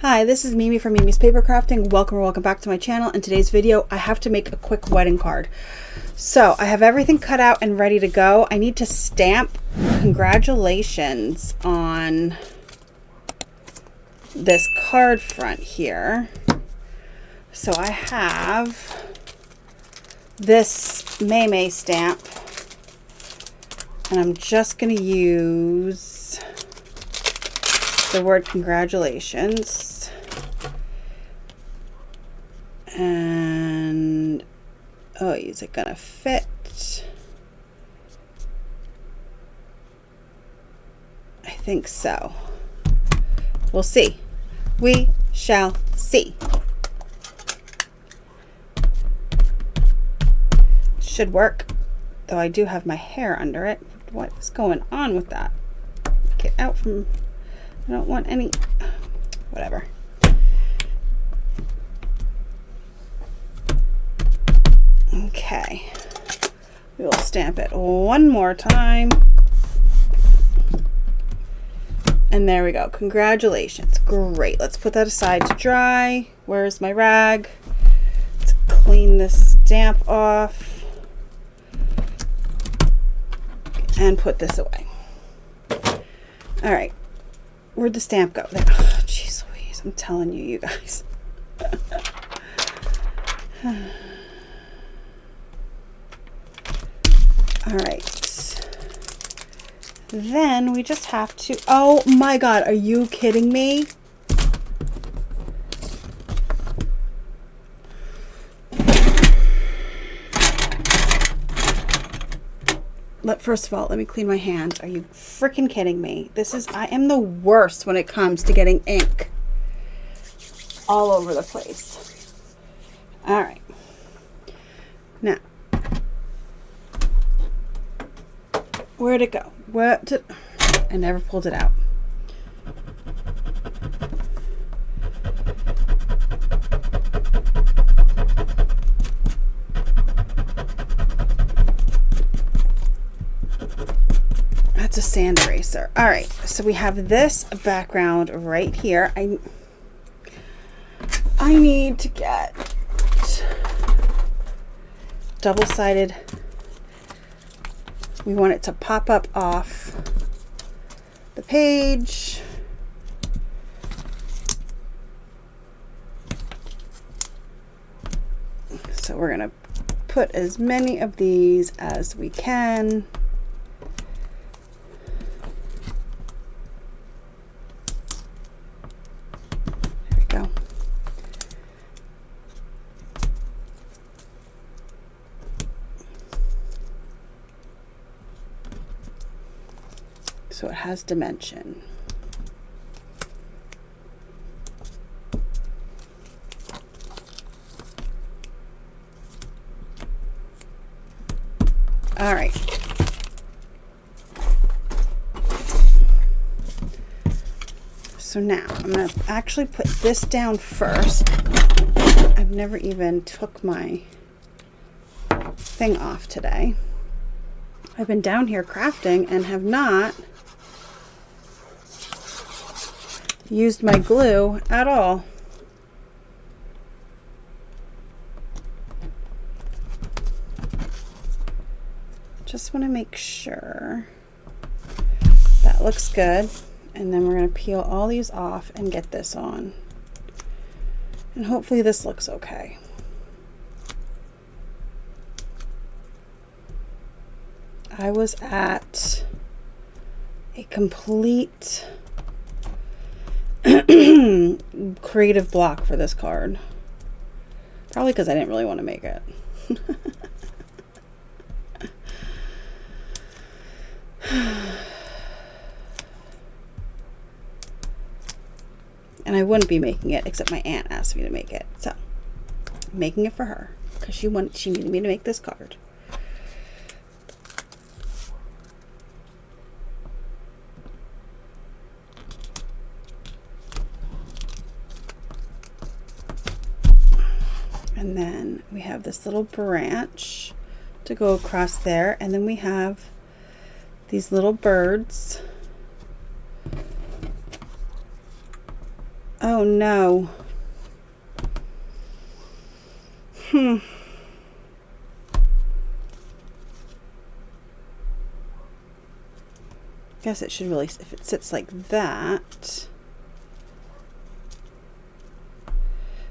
Hi, this is Mimi from Mimi's Papercrafting. Welcome back to my channel. In today's video, I have to make a quick wedding card. So I have everything cut out and ready to go. I need to stamp congratulations on this card front here. So I have this May stamp, and I'm just going to use the word congratulations. And oh, is it gonna fit? I think so. We'll see. We shall see. Should work, though I do have my hair under it. What is going on with that? Get out from... I don't want any... Whatever. Okay. We will stamp it one more time. And there we go. Congratulations. Great. Let's put that aside to dry. Where's my rag? Let's clean this stamp off. And put this away. All right. Where'd the stamp go? There. Oh, jeez Louise. I'm telling you, you guys. All right. Then we just have to... Oh my God. Are you kidding me? First of all, let me clean my hands. Are you freaking kidding me? I am the worst when it comes to getting ink all over the place. All right. Now, where'd it go? I never pulled it out. That's a sand eraser. All right, so we have this background right here. I need to get double-sided. We want it to pop up off the page. So we're gonna put as many of these as we can. So it has dimension. All right. So now I'm going to actually put this down first. I've never even took my thing off today. I've been down here crafting and have not used my glue at all. Just want to make sure that looks good, and then we're going to peel all these off and get this on, and hopefully this looks okay. I was at a complete creative block for this card. Probably because I didn't really want to make it. And I wouldn't be making it except my aunt asked me to make it. So I'm making it for her because she needed me to make this card. And then we have this little branch to go across there, and then we have these little birds Oh no. Guess it should really, if it sits like that,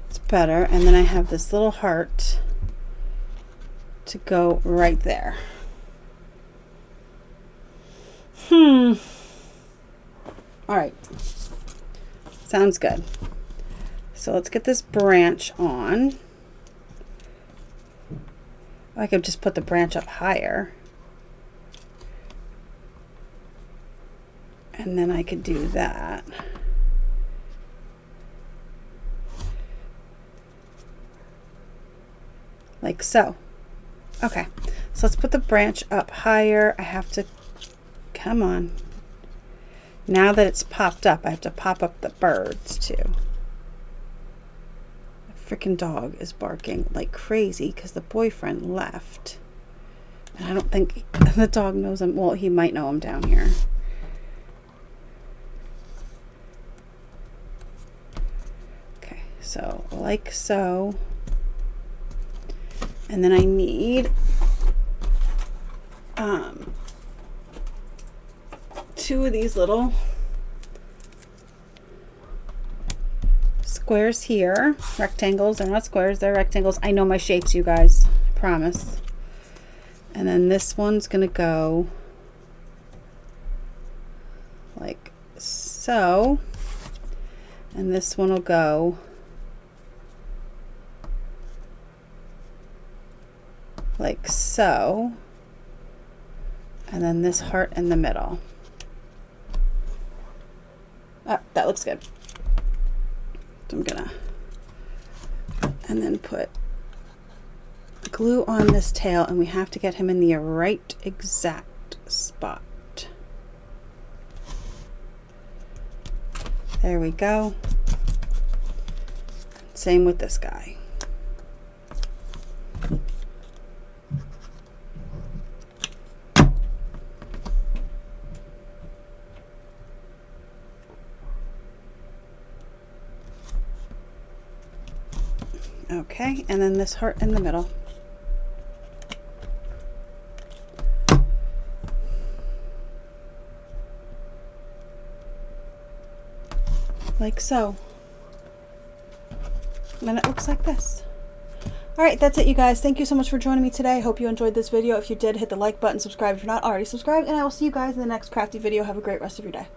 it's better. And then I have this little heart to go right there. All right. Sounds good. So let's get this branch on. I could just put the branch up higher. And then I could do that. Like so. Okay, so let's put the branch up higher. I have to, come on. Now that it's popped up, I have to pop up the birds too. The freaking dog is barking like crazy because the boyfriend left. And I don't think the dog knows him. Well, he might know him down here. Okay, so like so. And then I need 2 of these little squares here. Rectangles. They're not squares, they're rectangles. I know my shapes, you guys. I promise. And then this one's gonna go like so. And this one will go like so. And then this heart in the middle. Oh, that looks good. So I'm gonna, and then put glue on this tail, and we have to get him in the right exact spot. There we go. Same with this guy. Okay, and then this heart in the middle. Like so. And then it looks like this. Alright, that's it, you guys. Thank you so much for joining me today. I hope you enjoyed this video. If you did, hit the like button, subscribe if you're not already subscribed, and I will see you guys in the next crafty video. Have a great rest of your day.